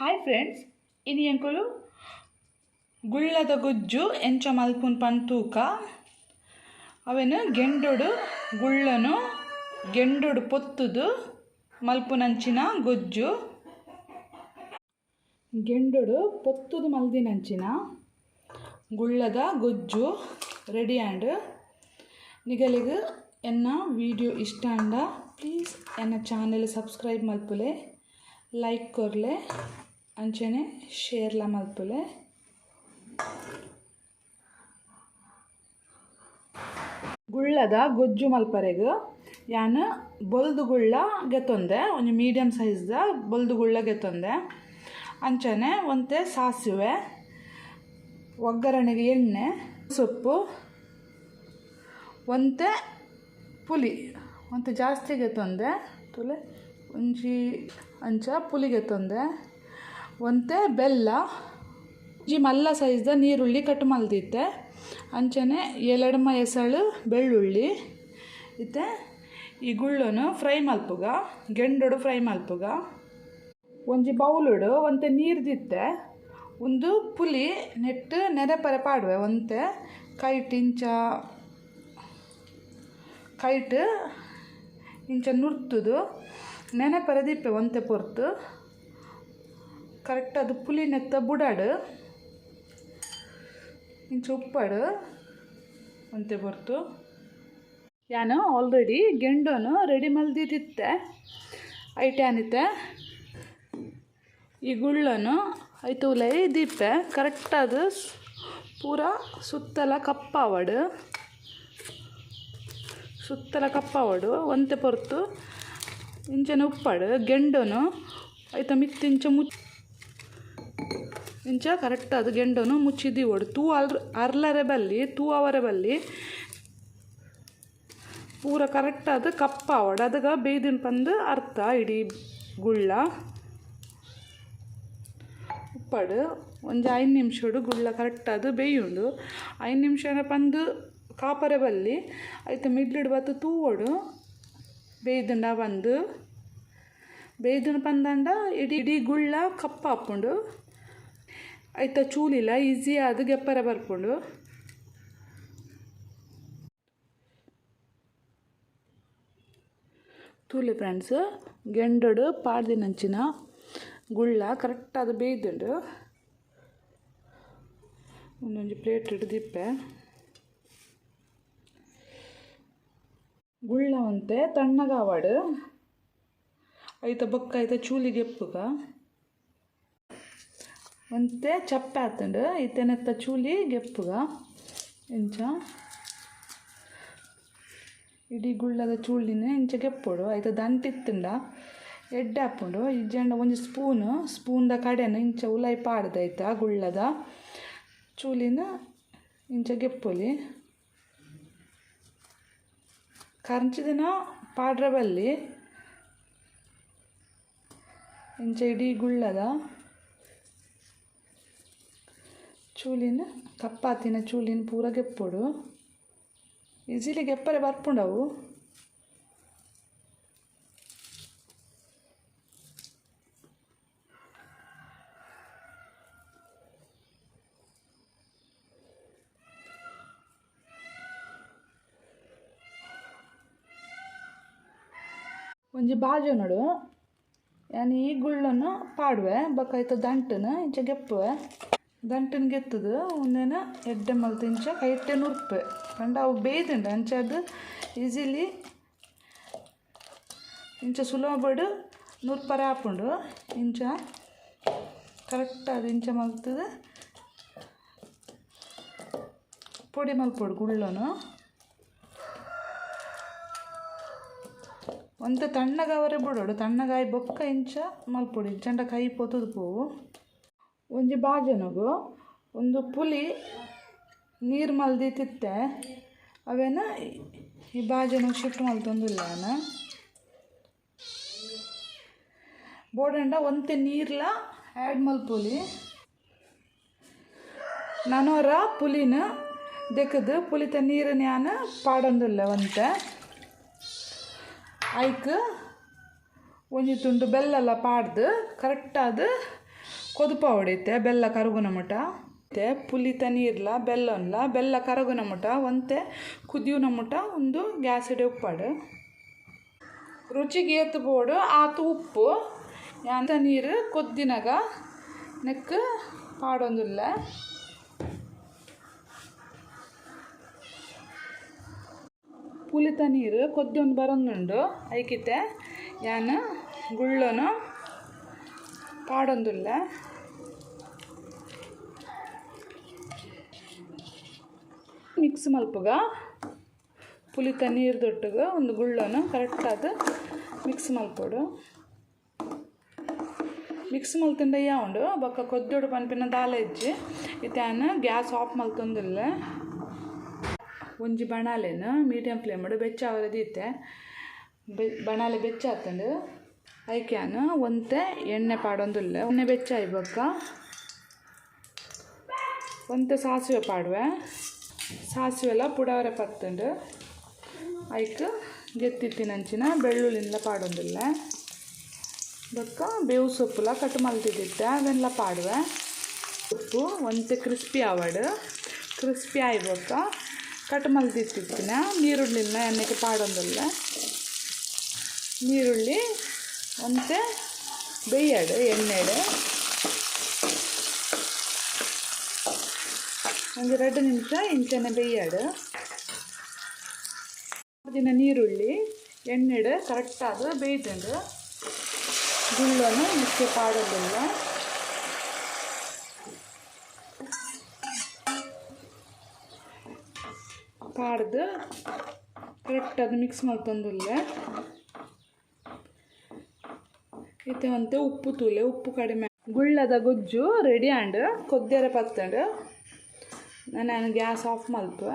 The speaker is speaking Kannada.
ಹಾಯ್ ಫ್ರೆಂಡ್ಸ್, ಇನಿ ಎಂಕುಲು ಗುಳ್ಳದ ಗೊಜ್ಜು ಎಂಚ ಮಲ್ಪುನ್ ಪಂತೂಕ ಅವೆನು ಗೆಂಡೊಡು ಗುಳ್ಳನು ಗೆಂಡೊಡು ಪೊತ್ತುದು ಮಲ್ಪುನಂಚಿನ ಗೊಜ್ಜು. ಗೆಂಡೊಡು ಪೊತ್ತುದು ಮಲ್ದಿನಂಚಿನ ಗುಳ್ಳದ ಗೊಜ್ಜು ರೆಡಿ ಆ್ಯಂಡ್ ನಿಗಲಿಗೆ ಎನ್ನ ವಿಡಿಯೋ ಇಷ್ಟ ಅಂಡ ಪ್ಲೀಸ್ ಎನ್ನ ಚಾನೆಲ್ ಸಬ್ಸ್ಕ್ರೈಬ್ ಮಲ್ಪುಲೆ, ಲೈಕ್ ಕೊರ್ಲೆ, ಅಂಚನೆ ಶೇರ್ಲ ಮಲ್ಪುಲೆ. ಗುಳ್ಳದ ಗೊಜ್ಜು ಮಲ್ಪರೆಗ್ ಯಾನು ಬೊಲ್ದು ಗುಳ್ಳ ಗೆತ್ತೊಂದೆ, ಒಂದು ಮೀಡಿಯಮ್ ಸೈಜ್ದ ಬೊಲ್ದು ಗುಳ್ಳ ಗೆತ್ತೊಂದೆ. ಅಂಚನೆ ಒಂತೆ ಸಾಸಿವೆ, ಒಗ್ಗರಣೆಗೆ ಎಣ್ಣೆ, ಸೊಪ್ಪು, ಒಂತೆ ಪುಲಿ ಒಂತೆ ಜಾಸ್ತಿ ಗೆತ್ತೊಂದೆ ತುಲೆ ಒಂಜಿ ಅಂಚ ಪುಲಿ ಗೆತ್ತೊಂದೆ, ಒಂತೆ ಬೆಲ್ಲ, ಒಂಜಿ ಮಲ್ಲ ಸೈಜ್ದ ನೀರುಳ್ಳಿ ಕಟ್ ಮಲ್ದಿತ್ತೆ. ಅಂಚನೆ ಎಲೆಡ್ಮ ಎಸಳು ಬೆಳ್ಳುಳ್ಳಿ ಇತ್ತೆ. ಈ ಗುಳ್ಳನು ಫ್ರೈ ಮಲ್ಪುಗ, ಗೆಂಡೊಡು ಫ್ರೈ ಮಲ್ಪುಗ. ಒಂಜಿ ಬೌಲುಡು ಒಂತೆ ನೀರು ದಿತ್ತೆ, ಒಂದು ಪುಲಿ ನೆಟ್ಟು ನೆರೆಪರೆ ಪಾಡುವೆ. ಒಂತೆ ಕೈಟ್ ಇಂಚ ನುರ್ತುದು ನೆನೆಪರೆ ದಿಪ್ಪೆ ಒಂತೆ ಪೊರ್ತು ಕರೆಕ್ಟ್. ಅದು ಪುಲಿ ನೆತ್ತ ಬುಡಾಡು ಇಂಚ ಉಪ್ಪಡು ಒಂತೆ ಪೊರ್ತು. ಯಾನು ಆಲ್ರೆಡಿ ಗೆಂಡೋನು ರೆಡಿ ಮಲ್ದಿದ್ದಿತ್ತೆ ಐಟ್ಯಾನಿತ್ತೆ. ಈ ಗುಳ್ಳನು ಐತು ಉಲೈ ದಿಪ್ಪೆ ಕರೆಕ್ಟ್. ಅದು ಪೂರ ಸುತ್ತಲ ಕಪ್ಪಾವಡು ಒಂತೆ ಪೊರ್ತು ಇಂಚನೆ ಉಪ್ಪಡು ಗೆಂಡೋನು ಐತ ಮಿತ್ತಿಂಚ ಇಂಚ ಕರೆಕ್ಟ್. ಅದು ಗೆಂಡೋನು ಮುಚ್ಚಿದಿ ಓಡು ತೂ ಅರ್ಲರೆ ಬಲ್ಲಿ ಪೂರ ಕರೆಕ್ಟ್. ಅದು ಕಪ್ಪಾವಡು ಅದಗ ಬೇಯ್ದಿನ ಪಂದು ಅರ್ಥ ಇಡೀ ಗುಳ್ಳ. ಉಪ್ಪಡು ಒಂದು 5 ನಿಮಿಷಡು ಗುಳ್ಳ ಕರೆಕ್ಟ್ ಅದು ಬೇಯುಂಡು. 5 ನಿಮಿಷನ ಪಂದು ಕಾಪರೆ ಬಲ್ಲಿ ಐತ ಮಿಡ್ಲಿಡ್ ಬತ್ತು ತೂವೋಡು ಬೇಯ್ದುಂಡ ಬಂದು ಬೇಯ್ದುನ ಪಂದಂಡ ಇಡೀ ಗುಳ್ಳ ಕಪ್ಪ ಹಾಕ್ಕೊಂಡು ಐತ ಚೂಲಿಲ್ಲ ಈಸಿ ಅದು ಗೆಪ್ಪರೆ ಬರ್ಕೊಂಡು. ತೂಲಿ ಫ್ರೆಂಡ್ಸ್, ಗೆಂಡೊಡು ಪಾಡ್ದಿನಂಚಿನ ಗುಳ್ಳ ಕರೆಕ್ಟ್ ಅದು ಬೇಯ್ದುಂಡು. ಒಂದೊಂದು ಪ್ಲೇಟ್ ಹಿಡ್ದಿಪ್ಪೆ ಗುಳ್ಳ ಒಂತೆ ತಣ್ಣಗಾವಾಡು ಐತ ಬೊಕ್ಕ ಐತ ಚೂಲಿಗೆ ಎಪ್ಪುಗ ಒಂತೆ ಚಪ್ಪೆ ಆತಂಡು ಐತೆನೆತ್ತ ಚೂಲಿ ಗೆಪ್ಪುಗ ಇಂಚ ಇಡೀ ಗುಳ್ಳದ ಚೂಳಿನ ಇಂಚ ಗೆಪ್ಪೋಡು ಐತ ದಂಟಿತ್ತಂಡ ಎಡ್ಡೆ ಹಾಕ್ಕೊಂಡು ಇಜ್ಜಂಡ ಒಂದು ಸ್ಪೂನ್ದ ಕಡೆನ ಇಂಚ ಉಲಾಯಿ ಪಾಡ್ದೈತ ಗುಳ್ಳದ ಚೂಲಿನ ಇಂಚ ಗೆಪ್ಪೊಲಿ. ಕರ್ಚಿದಿನ ಪಾಡ್ರೆ ಬಲ್ಲಿ ಇಂಚ ಇಡೀ ಗುಳ್ಳದ ಚೂಲಿನ ಕಪ್ಪಾತಿನ ಚೂಲಿನ ಪೂರ ಗೆಪ್ಪೋಡು. ಈಸಿಲಿ ಗೆಪ್ಪರೆ ಬರ್ಪುಂಡವು. ಒಂಜಿ ಬಾಜು ನೋಡು, ಯಾನು ಈ ಗುಳ್ಳನ್ನು ಪಾಡುವೆ ಬೊಕ್ಕ ದಂಟನು ಇಂಚ ಗೆಪ್ಪುವೆ. ದಂಟನ್ನು ಗೆತ್ತದು ಒಂದೇನ ಎಡ್ಡೆ ಮಲ್ತು ಇಂಚ ಕೈಟ್ಟೆ ನುರ್ಪೆ ಕಂಡ ಅವು ಬೇಯ್ದುಂಡು ಅಂಚ ಅದು ಈಸಿಲಿ ಇಂಚ ಸುಲಭಡು ನುರ್ಪರೆ ಹಾಪುಂಡು. ಇಂಚ ಕರೆಕ್ಟ್ ಅದು ಇಂಚ ಮಲ್ತದು ಪೊಡಿ ಮಲ್ಪೊಡು ಗುಳ್ಳನು. ಒಂತೆ ತಣ್ಣಗಾವರೆ ಬಿಡೋಡು, ತಣ್ಣಗಾಯಿ ಬೊಕ್ಕ ಇಂಚ ಮಲ್ಪೊಡು ಇಂಚಂಡ ಕೈ ಪೊತ್ತದು ಪೋವು. ಒಂಜಿ ಬಾಜನಗು ಒಂದು ಪುಲಿ ನೀರು ಮಲ್ದಿತ್ತಿತ್ತೆ ಅವೇನ ಈ ಬಾಜನಗು ಶಿಫ್ಟ್ ಮಲ್ತೊಂದಿಲ್ಲ. ಬೋಡಂಡ ಒಂತೆ ನೀರ್ಲ ಆ್ಯಡ್ ಮಲ್ಪೊಲಿ. ನನೋರ ಪುಲಿನ ದೆಕ್ಕದು ಪುಲಿತ ನೀರನ್ನ ಯಾನು ಪಾಡೊಂದಿಲ್ಲ. ಒಂತೆ ಐಕ್ ಒಂಜಿ ತುಂಡು ಬೆಲ್ಲ ಪಾಡ್ದು ಕರೆಕ್ಟ್ ಅದು ಕೊದುಪ ಹೊಡಿತೆ ಬೆಲ್ಲ ಕರಗುನ ಮುಟ ಮತ್ತೆ ಪುಲಿತ ನೀರ್ಲ ಬೆಲ್ಲ ಕರಗುನ ಮುಟ ಒಂತೆ ಕುದಿಯುನ ಮುಟ ಒಂದು ಗ್ಯಾಸ್ ಇಡೆ ಉಪ್ಪಾಡು ರುಚಿಗೆ ಏತು ಬೋಡು ಆತು ಉಪ್ಪು ಯಾಂತ ನೀರು ಕೊದ್ದಿನಾಗ ನೆಕ್ ಪಾಡೊಂದುಲ್ಲ ಪುಲಿತ ನೀರು ಕೊದ್ದೊಂದು ಬರೊಂದುಂಡು ಐಕಿತೆ ಯಾನು ಗುಳ್ಳನು ಪಾಡೊಂದುಲ್ಲ ಮಿಕ್ಸ್ ಮಲ್ಪುಗ ಪುಲಿತ ನೀರು ದೊಟ್ಟುಗ ಒಂದು ಗುಳ್ಳನು ಕರೆಕ್ಟಾದ ಮಿಕ್ಸ್ ಮಲ್ಪೊಡು ಮಿಕ್ಸ್ ಮಲ್ತಿಂದ ಉಂಡು ಬೊಕ್ಕ ಕೊದ್ದೊಡು ಪನ್ಪಿನ ದಾಲ ಇಜ್ಜಿ ಇತ್ಯಾನು ಗ್ಯಾಸ್ ಆಫ್ ಮಲ್ತೊಂದುಲ್ಲ ಒಂಜಿ ಬಣಾಲೆನು ಮೀಡಿಯಂ ಫ್ಲೇಮಡು ಬೆಚ್ಚ ಅವರದೀತೆ ಬಣಾಲೆ ಬೆಚ್ಚ ಆತಂಡು ಐಕ್ಯಾನು ಒಂತೆ ಎಣ್ಣೆ ಪಾಡೊಂದುಲ್ಲ ಎಣ್ಣೆ ಬೆಚ್ಚ ಆಯ್ಬೊಕ್ಕ ಒಂತೆ ಸಾಸಿವೆ ಪಾಡುವೆ ಸಾಸಿವೆಲ್ಲ ಪುಡವರೆ ಪತ್ತುಂಡು ಐಕ್ ಗೆತ್ತಿತ್ತಿನಂಚಿನ ಬೆಳ್ಳುಳ್ಳಿನ ಪಾಡೊಂದುಲ್ಲ ಬೊಕ್ಕ ಬೇವು ಸೊಪ್ಪುಲ ಕಟ್ ಮಲ್ತಿದ್ದಿತ್ತೆ ಅದೆಲ್ಲ ಪಾಡುವೆ ಉಪ್ಪು ಒಂತೆ ಕ್ರಿಸ್ಪಿ ಆವಡು ಕ್ರಿಸ್ಪಿ ಆಯ್ಬೊಕ್ಕ ಕಟ್ ಮಲ್ತಿತ್ತಿನ ನೀರುಳ್ಳಿನ ಎಣ್ಣೆಗೆ ಪಾಡೊಂದುಲ್ಲ ನೀರುಳ್ಳಿ ಒಂತೆ ಬೇಯಡು ಎಣ್ಣೆಡು ಒಂದು 2 ನಿಮಿಷ ಇಂಚನೆ ಬೇಯಡು ದಿನ ನೀರುಳ್ಳಿ ಎಣ್ಣೆಡು ಕರೆಕ್ಟಾದ ಬೇಯ್ದುಂಡು ಗುಳ್ಳನು ಮಿಕ್ಕೆ ಪಾಡೋದಿಲ್ಲ ಪಾಡ್ದು ಕರೆಕ್ಟಾದ ಮಿಕ್ಸ್ ಮಾಡ್ತಂದುಲ್ಲ ಇತ್ತೆ ಒಂತೆ ಉಪ್ಪು ತೂಲೆ ಉಪ್ಪು ಕಡಿಮೆ ಗುಳ್ಳದ ಗೊಜ್ಜು ರೆಡಿ ಆಂಡು ಕೊದ್ದೆರೆ ಪತ್ತಂಡು ನಾನು ಗ್ಯಾಸ್ ಆಫ್ ಮಲ್ಪು